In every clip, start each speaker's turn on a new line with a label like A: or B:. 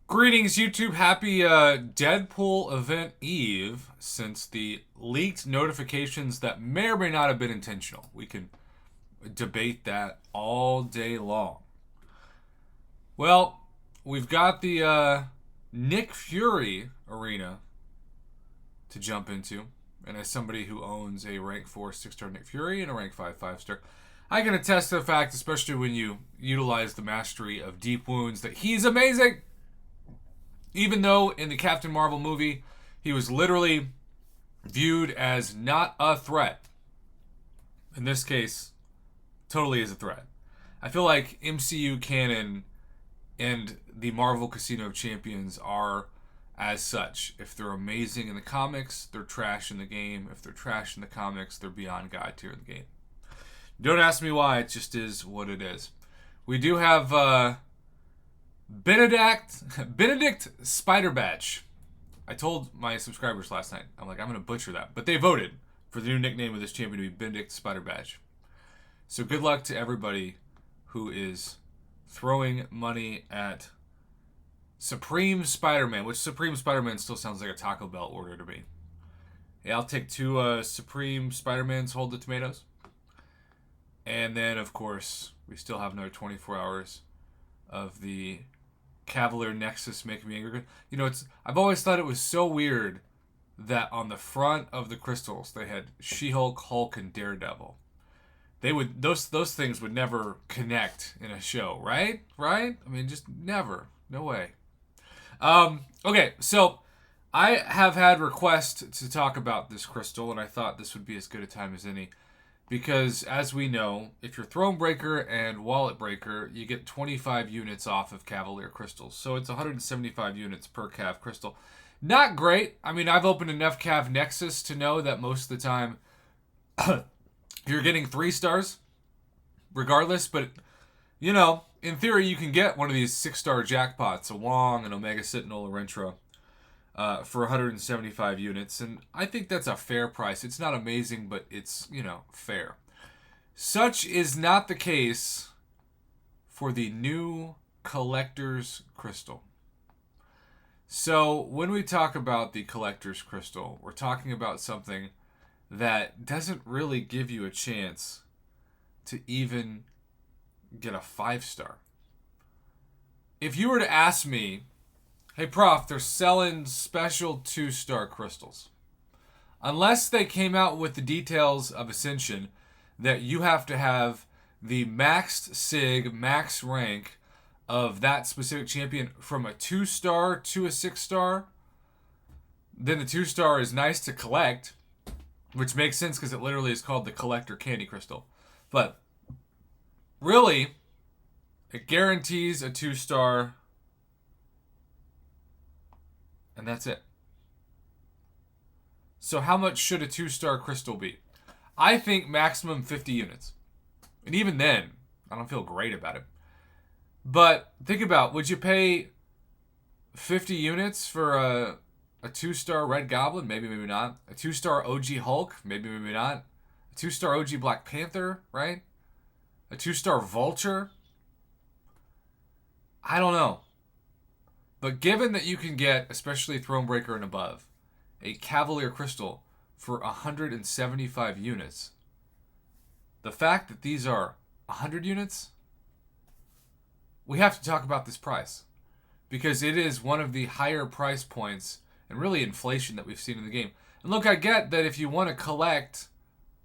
A: Greetings, YouTube. Happy Deadpool event eve, since the leaked notifications that may or may not have been intentional. We can debate that all day long. Well, we've got the Nick Fury arena to jump into. And as somebody who owns a rank 4 6-star Nick Fury and a rank 5 5-star, I can attest to the fact, especially when you utilize the mastery of Deep Wounds, that he's amazing. Even though in the Captain Marvel movie, he was literally viewed as not a threat. In this case, totally is a threat. I feel like MCU canon and the Marvel Casino of Champions are as such. If they're amazing in the comics, they're trash in the game. If they're trash in the comics, they're beyond God tier in the game. Don't ask me why, it just is what it is. We do have Benedict Spider-Batch. I told my subscribers last night, I'm going to butcher that. But they voted for the new nickname of this champion to be Benedict Spider-Batch. So good luck to everybody who is throwing money at Supreme Spider-Man, which Supreme Spider-Man still sounds like a Taco Bell order to me. Yeah, I'll take two Supreme Spider-Mans, hold the tomatoes. And then, of course, we still have another 24 hours of the Cavalier Nexus making me angry. You know, I've always thought it was so weird that on the front of the crystals they had She-Hulk, Hulk, and Daredevil. They would those things would never connect in a show, right? Right? I mean, just never. No way. Okay, so I have had requests to talk about this crystal, and I thought this would be as good a time as any. Because, as we know, if you're Thronebreaker and Wallet Breaker, you get 25 units off of Cavalier Crystals. So it's 175 units per Cav Crystal. Not great. I mean, I've opened enough Cav Nexus to know that most of the time you're getting 3 stars regardless. But, you know, in theory, you can get one of these 6-star jackpots, a Wong, an Omega Sentinel, a Rentra, for 175 units, and I think that's a fair price. It's not amazing, but it's, fair. Such is not the case for the new Collector's Crystal. So, when we talk about the Collector's Crystal, we're talking about something that doesn't really give you a chance to even get a 5-star. If you were to ask me, hey, Prof, they're selling special 2-star crystals. Unless they came out with the details of Ascension that you have to have the maxed SIG, max rank of that specific champion from a 2-star to a 6-star, then the 2-star is nice to collect, which makes sense because it literally is called the Collector Candy Crystal. But really, it guarantees a 2-star. And that's it. So how much should a 2-star crystal be? I think maximum 50 units. And even then, I don't feel great about it. But think about, would you pay 50 units for a 2-star Red Goblin? Maybe, maybe not. A 2-star OG Hulk? Maybe, maybe not. A 2-star OG Black Panther, right? A 2-star Vulture? I don't know. But given that you can get, especially Thronebreaker and above, a Cavalier Crystal for 175 units, the fact that these are 100 units, we have to talk about this price. Because it is one of the higher price points, and really inflation that we've seen in the game. And look, I get that if you want to collect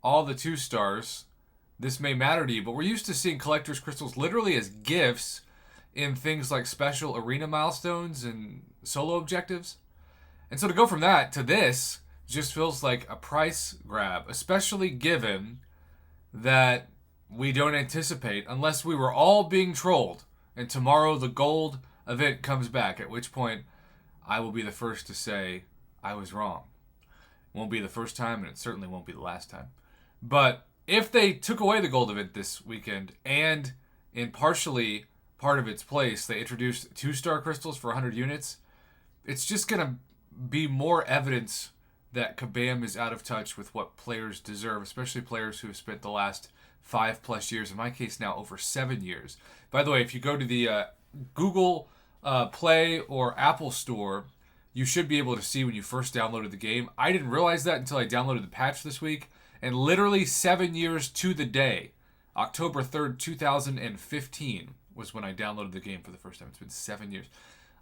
A: all the 2-stars, this may matter to you, but we're used to seeing Collector's Crystals literally as gifts in things like special arena milestones and solo objectives. And so to go from that to this just feels like a price grab, especially given that we don't anticipate, unless we were all being trolled, and tomorrow the gold event comes back, at which point I will be the first to say I was wrong. It won't be the first time, and it certainly won't be the last time. But if they took away the gold event this weekend, and in partially part of its place, they introduced 2-star crystals for 100 units, it's just going to be more evidence that Kabam is out of touch with what players deserve, especially players who have spent the last 5+ years, in my case now over 7 years. By the way, if you go to the Google Play or Apple Store, you should be able to see when you first downloaded the game. I didn't realize that until I downloaded the patch this week. And literally 7 years to the day, October 3rd, 2015 was when I downloaded the game for the first time. It's been 7 years.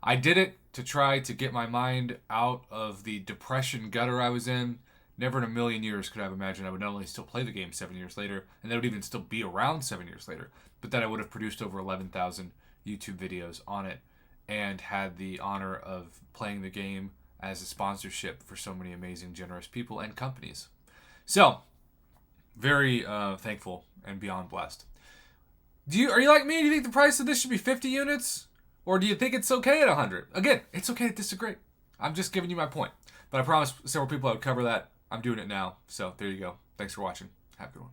A: I did it to try to get my mind out of the depression gutter I was in. Never in a million years could I have imagined I would not only still play the game 7 years later, and that would even still be around 7 years later, but that I would have produced over 11,000 YouTube videos on it and had the honor of playing the game as a sponsorship for so many amazing, generous people and companies. So, very thankful and beyond blessed. Are you like me? Do you think the price of this should be 50 units? Or do you think it's okay at 100? Again, it's okay to disagree. I'm just giving you my point. But I promised several people I would cover that. I'm doing it now. So there you go. Thanks for watching. Have a good one.